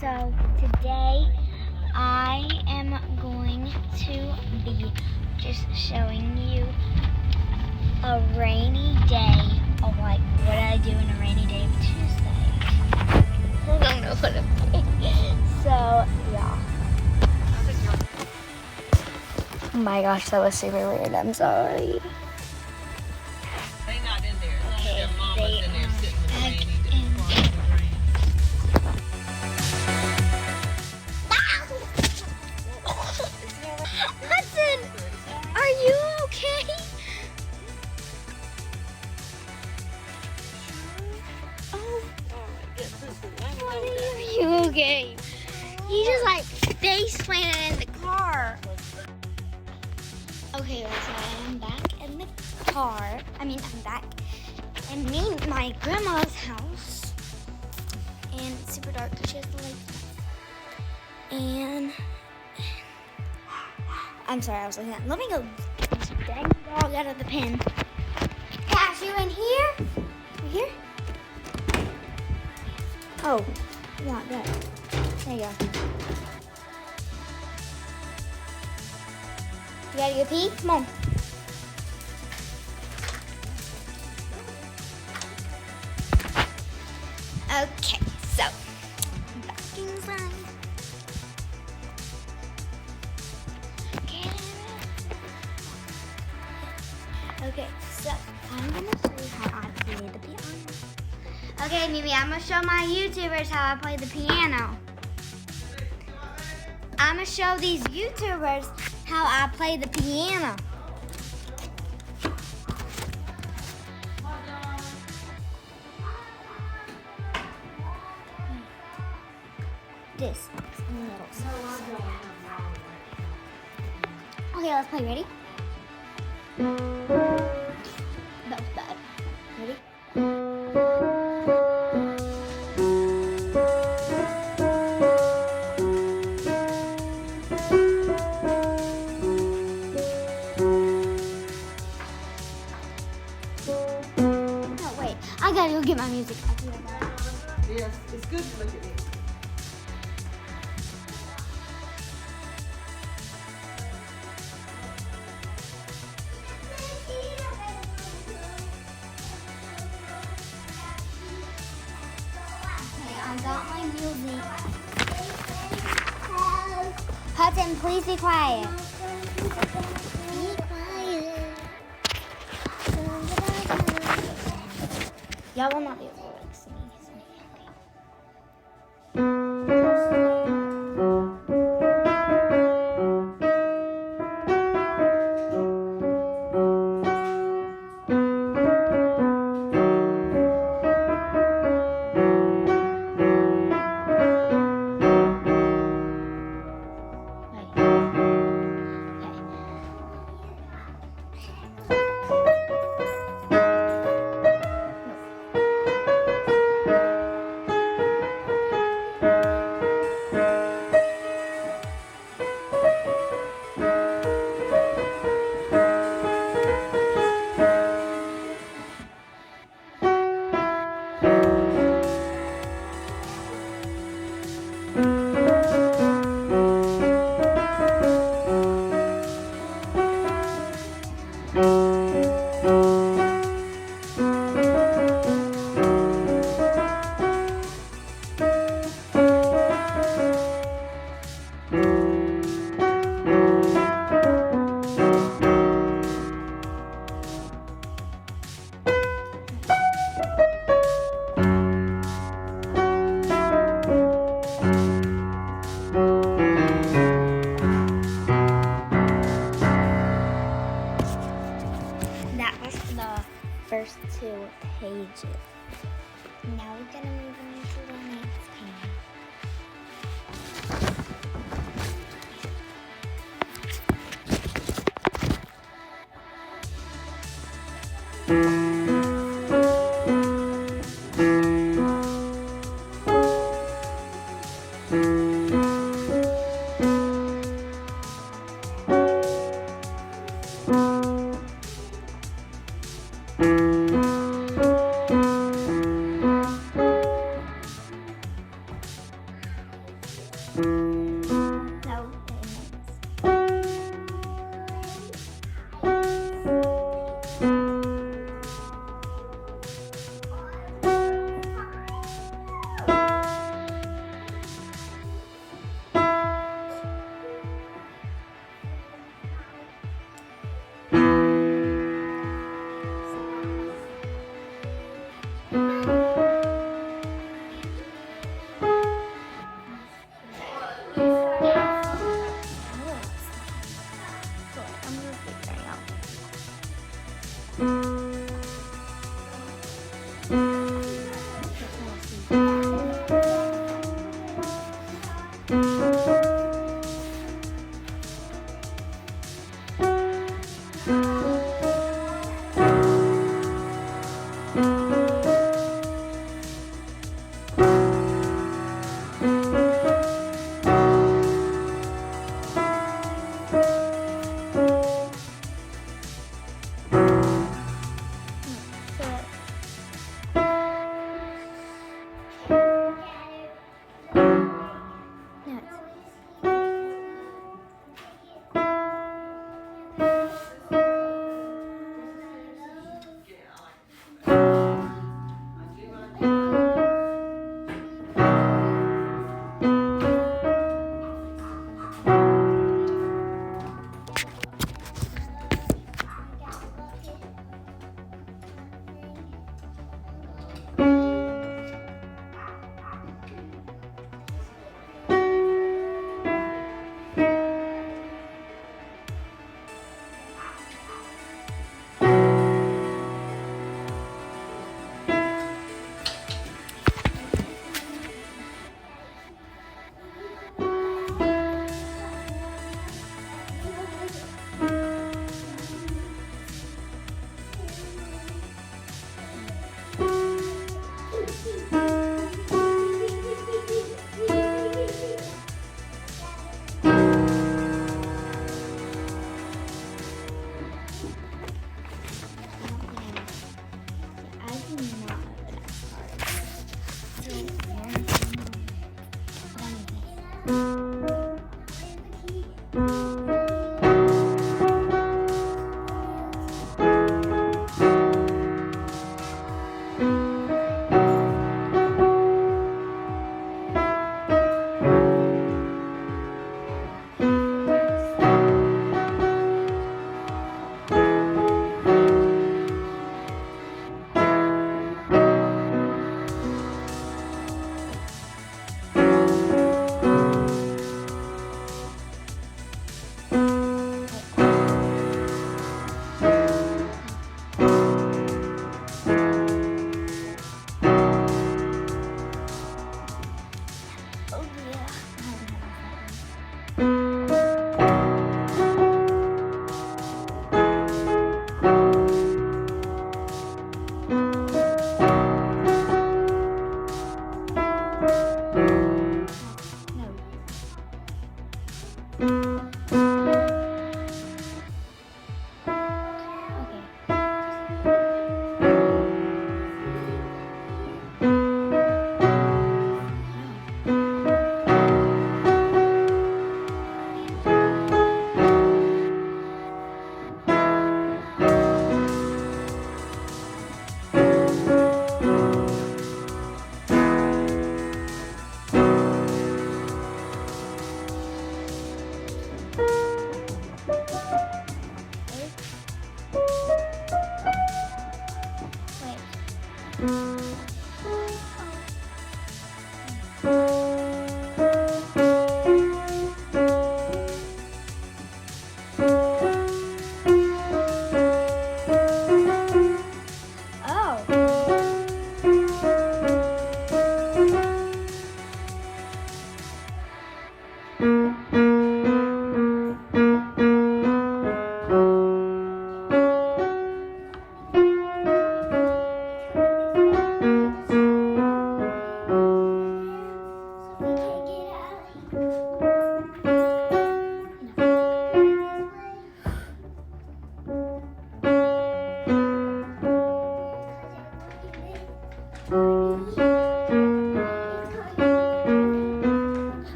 So today I am going to be just showing you a rainy day of like what I do in a rainy day of Tuesday. I don't know what I'm doing. So yeah. Oh my gosh, that was super weird. I'm sorry. They not in there. Okay, Their mama's in there sitting with back Randy in. Hudson, are you okay? Oh, are you okay? He just like face planted in the car. Okay, so I am back in the car. I'm back in my grandma's house. And it's super dark because she has the lights. And I'm sorry, I was looking at. Let me go get this dang dog out of the pen. Cash, you in here? You here? Oh, not that. There you go. You gotta go pee? Come on. Okay, so back inside. Okay, so I'm gonna show you how I play the piano. Okay, Mimi, I'm gonna show my YouTubers how I play the piano. I'm gonna show these YouTubers how I play the piano. This is in the middle. Okay, let's play. Ready? That was bad. Ready? No, wait. I gotta go get my music. I'll be right back. Yes, it's good to look at it. Okay, I got my music. Hudson, please be quiet. Be quiet. Y'all will not be able to like see me. That was the first two pages. Now we're gonna move on to the next page. No, it is. I'm gonna figure it out.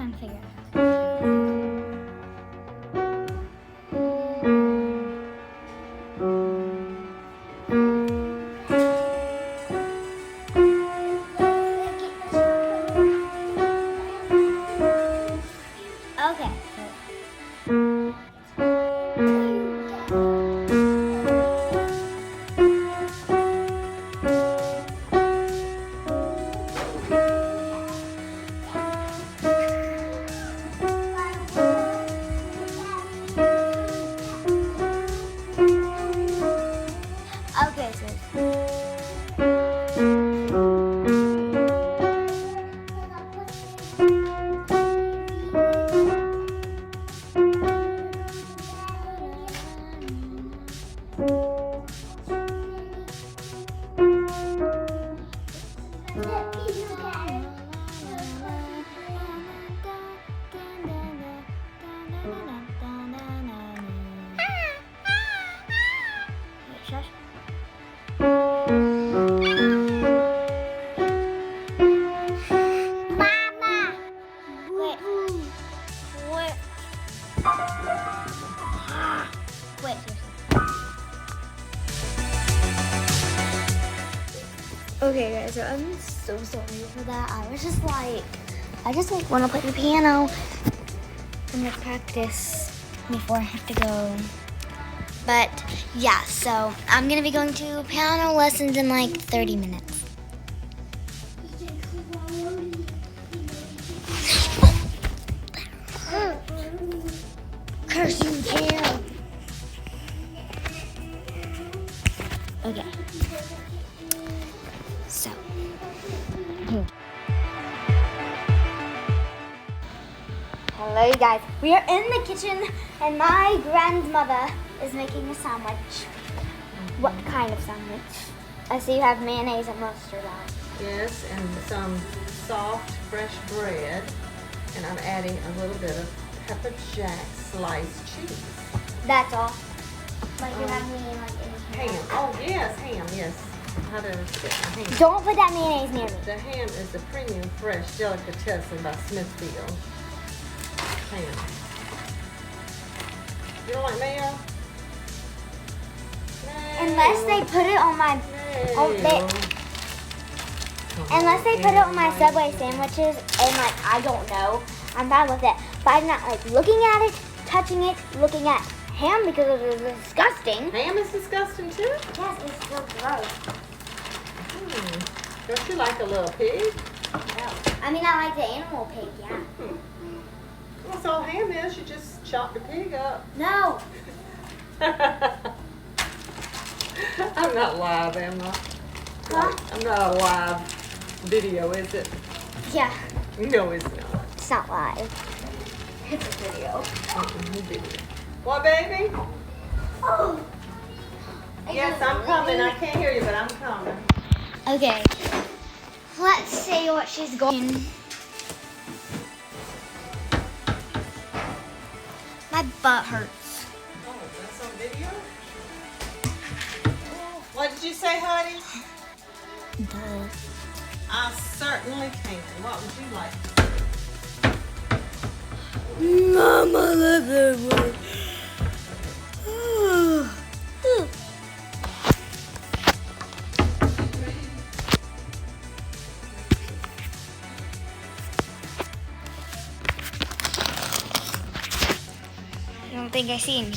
trying to figure it out. Okay. Okay, so Shush. Mama! Wait. Wait. Wait, okay, guys, so I'm so sorry for that. I just want to play the piano and like practice before I have to go. But yeah, so I'm gonna be going to piano lessons in like 30 minutes. Curse you, Jill. Okay. So. Hello, you guys. We are in the kitchen, and my grandmother is making a sandwich. What kind of sandwich? I see you have mayonnaise and mustard on it. Yes, and some soft, fresh bread. And I'm adding a little bit of pepper jack sliced cheese. That's all. Like you have me like in Ham. Oh, yes, ham, yes. How to get my ham. Don't put that mayonnaise near me. The ham is the premium fresh delicatessen by Smithfield. Ham. You don't like mayo? Unless they put it on my unless they put it on my Subway sandwiches and like I don't know, I'm fine with it. But I'm not like looking at it, touching it, looking at ham because it is disgusting. Ham is disgusting too? Yes, it's so gross. Don't you like a little pig? No. I mean I like the animal pig, yeah. That's all ham is. You just chop the pig up. No. I'm not live, am I? Huh? I'm not a live video, is it? Yeah. No, it's not. It's not live. It's a video. Video. What, baby? Oh. Yes, I'm coming. I can't hear you, but I'm coming. Okay. Let's see what she's going. My butt hurts. Oh, that's on video? What did you say, honey? I certainly can. What would you like? Mama, let I don't think I see any.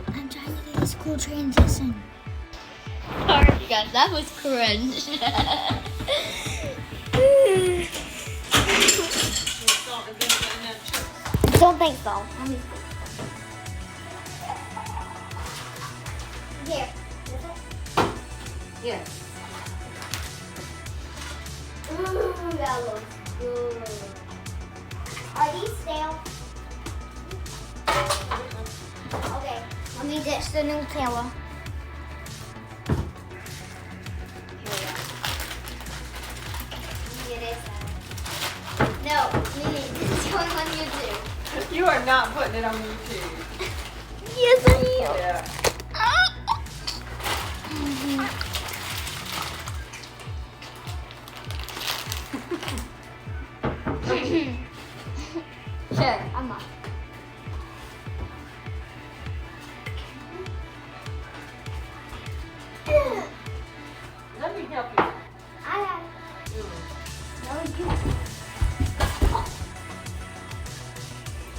I'm trying to do this cool transition. Sorry, guys, that was cringe. Don't think so. Let me see. Here. Yes. Ooh, that looks good. Are these stale? Okay, let me ditch the Nutella. Here we go. No, Mimi, this is going on YouTube. You are not putting it on YouTube. Yes, I am. Yeah. Sure, I'm not. Let me help you. I got it. No, you.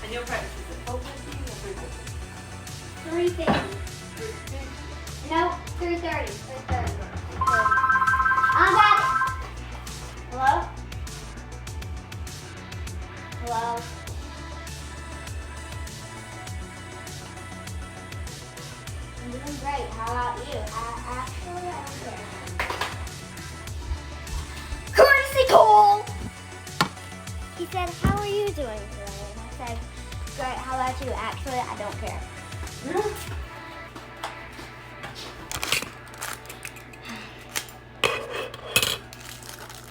And your practice is at 4:15 or 3:15? 3:50. No, 3:30. 3:30. I got it. Hello? Hello? I'm doing great. How about you? Actually, I don't care. Courtesy call! He said, how are you doing today? And I said, great. How about you? Actually, I don't care.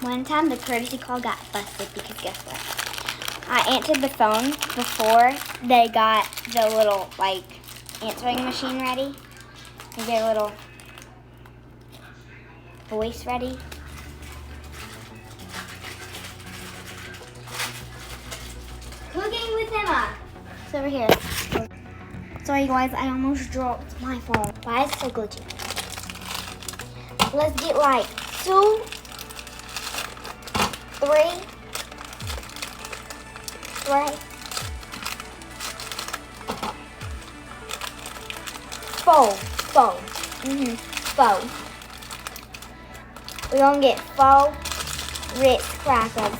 One time the courtesy call got busted because guess what? I answered the phone before they got the little answering machine ready. They get a little voice ready. Cooking with Emma. It's over here. Sorry guys, I almost dropped my phone. Why is it so glitchy? Let's get 2, 3, 4. Four. We're gonna get 4 Ritz crackers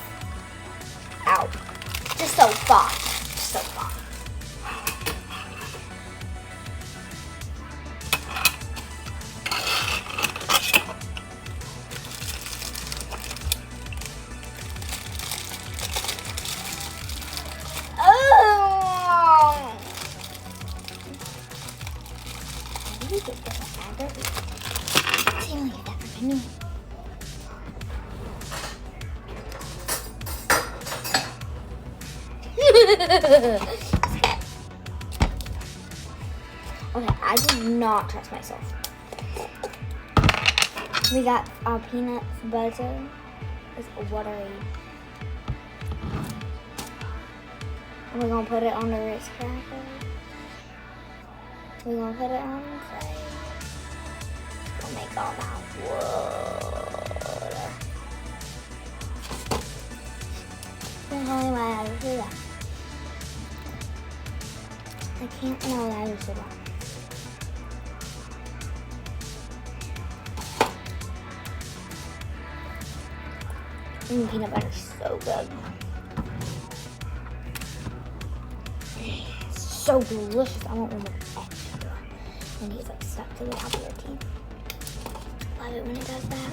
out. Just so far. Oh! How do you get this aggravated? See, only get that for me. Okay, I do not trust myself. We got our peanuts butter. It's watery. We're gonna put it on the Ritz cracker. We're gonna put it on the plate. We'll make all that water. Don't tell me why I do that. I can't know that I used to that. Peanut butter is so good. It's so delicious. I want one with extra. And he's stuck to the top of your teeth. Love it when it does that.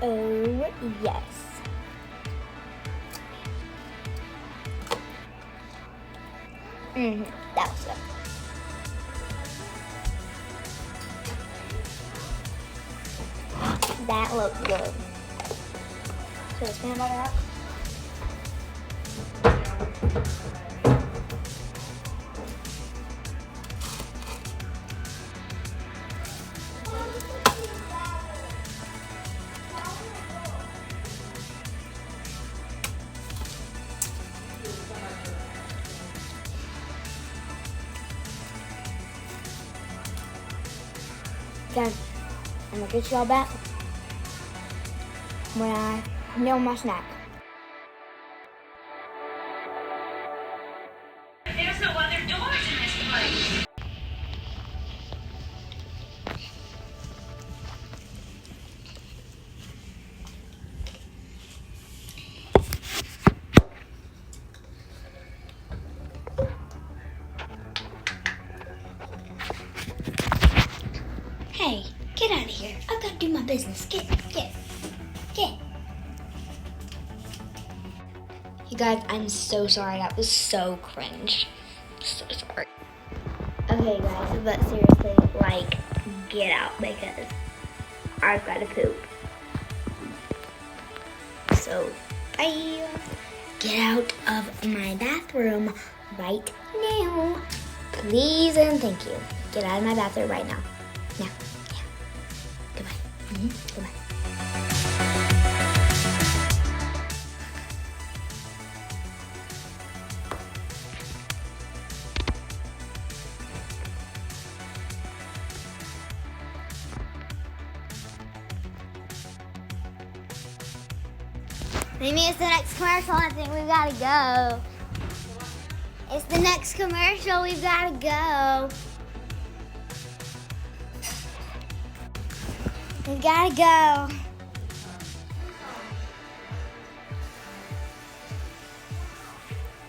Oh, yes. That was good. That looks good. So it's peanut butter out. Guys, I'm gonna get y'all back when I nail my snack. There's no other doors in this place. Hey, get out of here. I've got to do my business. Get. You guys, I'm so sorry. That was so cringe. So sorry. Okay, guys, but seriously, like, get out because I've got to poop. So, bye. Get out of my bathroom right now. Please and thank you. Get out of my bathroom right now. Now. Goodbye. Goodbye. Maybe it's the next commercial. I think we've got to go. It's the next commercial. We've got to go. We've got to go.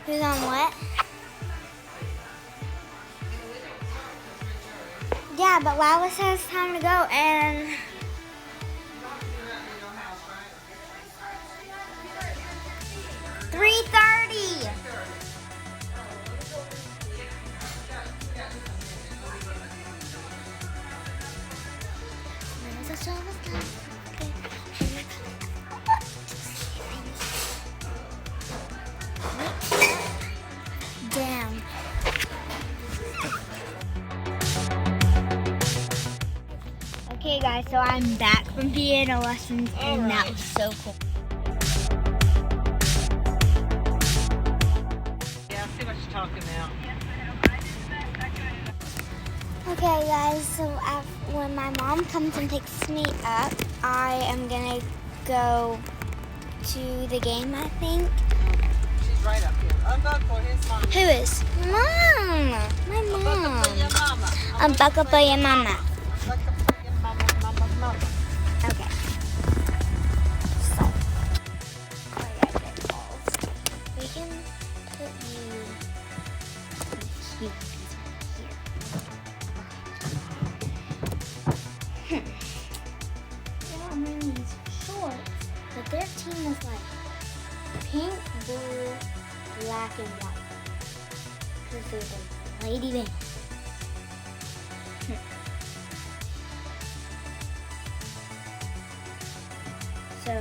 Who's on what? Yeah, but Lila says it's time to go and... $3:30. Damn. Okay, guys, so I'm back from piano lessons, and that was so cool. Talking now. Okay, guys, so when my mom comes and picks me up, I am gonna go to the game, I think. She's right up here. Unbuckle his mama. Who is? Mom! My mom. Unbuckle your mama. Unbuckle for your mama. Unbuckle for your mama. Okay. So, I gotta get balls. We can put you here. I'm wearing these shorts, but their team was like pink, blue, black, and white. Because they're the Lady Band. So,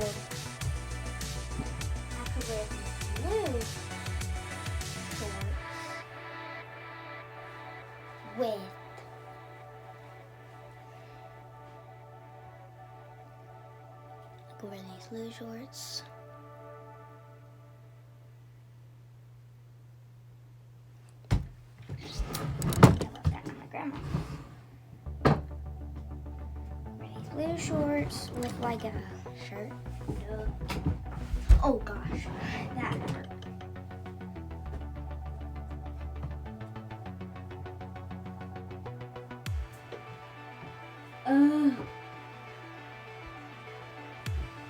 I could wear these blue shorts with I could wear these blue shorts Wear these blue shorts with like a shirt. Oh gosh, that hurt.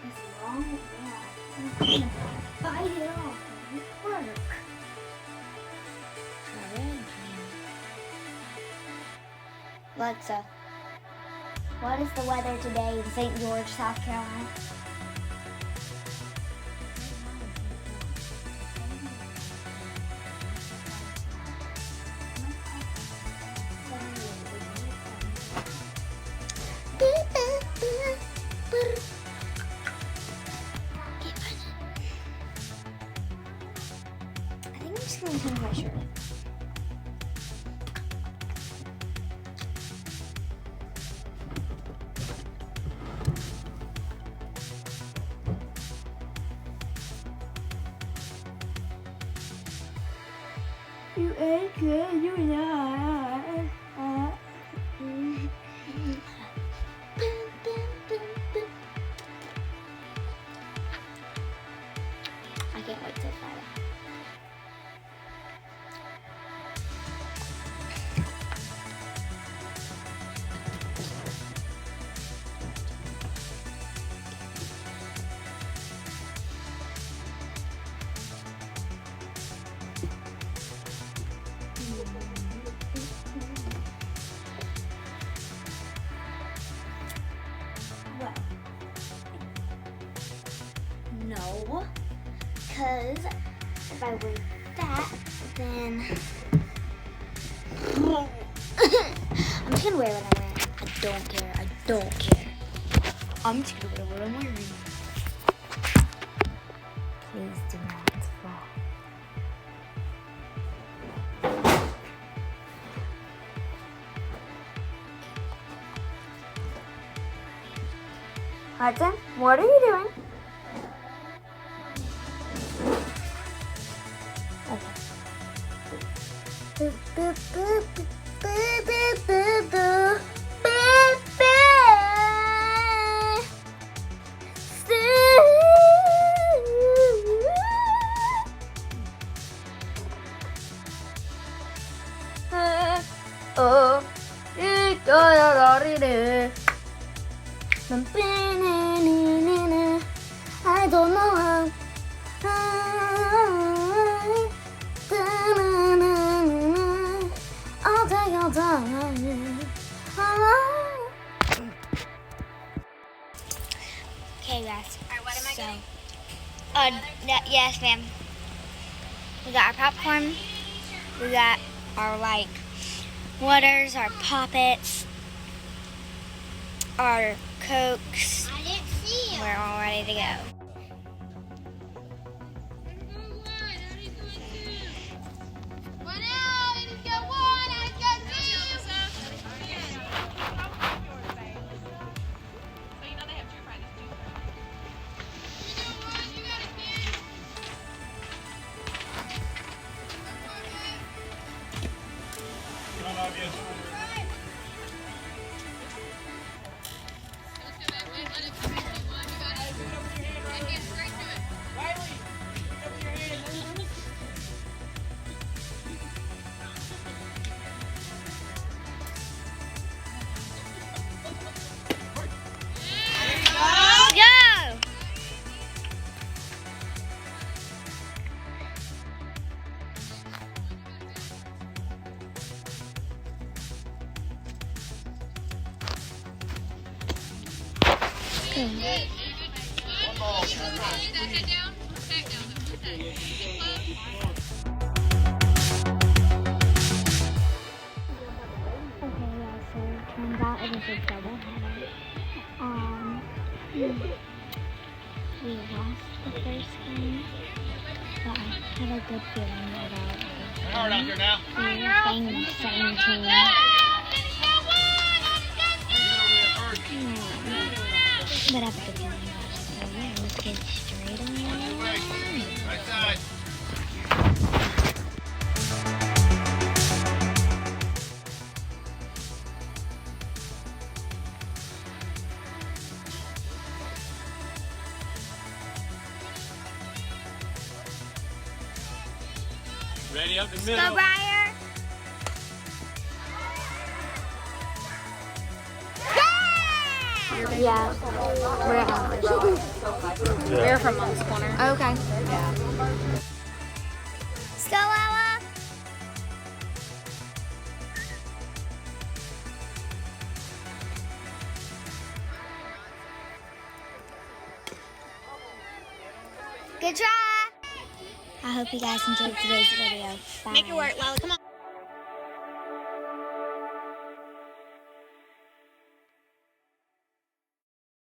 It's long, yeah. I'm gonna bite it off. It won't work. Alexa, what is the weather today in St. George, South Carolina? I think I'm just gonna change my shirt. You ain't good, you're not. I can't wait to try that. What? No, because if I wear that, then I'm just gonna wear what I'm wearing. I don't care. I don't care. I'm just gonna wear what I'm wearing. Please do not fall. Hudson, what are you doing? Okay. Boo, boo, boo, boo, boo, boo, boo, boo. Boo, boo. Oh, I don't know how. I'll take your time. Okay, guys. Alright, what am I getting? Yes, ma'am. We got our popcorn. We got our waters, our poppets, our Cokes. I didn't see him. We're all ready to go. Go! Okay, yeah, so it turns out it was a double header. We lost the first game, but I had a good feeling about it. Hard out there now. We were playing the same team. But I have a good feeling about it. So yeah, let's get straight on. Right side. Ready up the middle. Go, Briar. Yeah, we're at Monk's. We're from Monk's Corner. Okay. Let's go, Ella. Good try. I hope you guys enjoyed today's video. Bye. Make it work, Lala. Come on.